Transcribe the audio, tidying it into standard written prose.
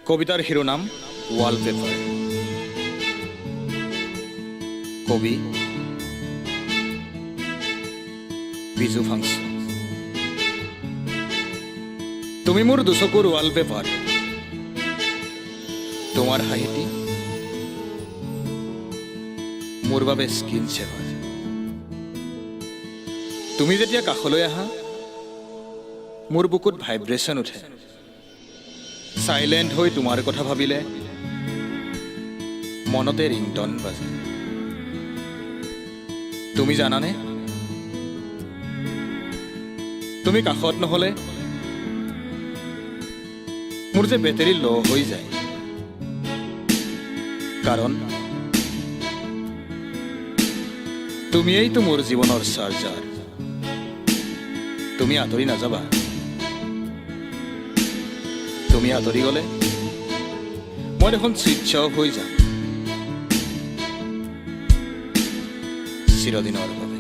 কবিতাৰ শিৰোনাম ৱালপেপাৰ। কবি বিজু ফাংচু। তুমি মোৰ দুচকুৰ ৱালপেপাৰ, তোমাৰ হাঁহিটি মোৰ বাবে স্ক্ৰীন চেভাৰ। তুমি যেতিয়া কাষলৈ আহা মোৰ বুকুত ভাইব্ৰেশ্যন উঠে। চাইলেণ্ট হৈ তোমাৰ কথা ভাবিলে মনতে ৰিংটন বাজে। তুমি জানানে, তুমি কাষত নহ'লে মোৰ যে বেটেৰী ল' হৈ যায়। কাৰণ তুমিয়েইতো মোৰ জীৱনৰ চাৰ্জাৰ। তুমি আঁতৰি নাযাবা, তুমি আঁতৰি গ'লে মই দেখোন চুইচ অফ হৈ যাম চিৰদিনৰ বাবে।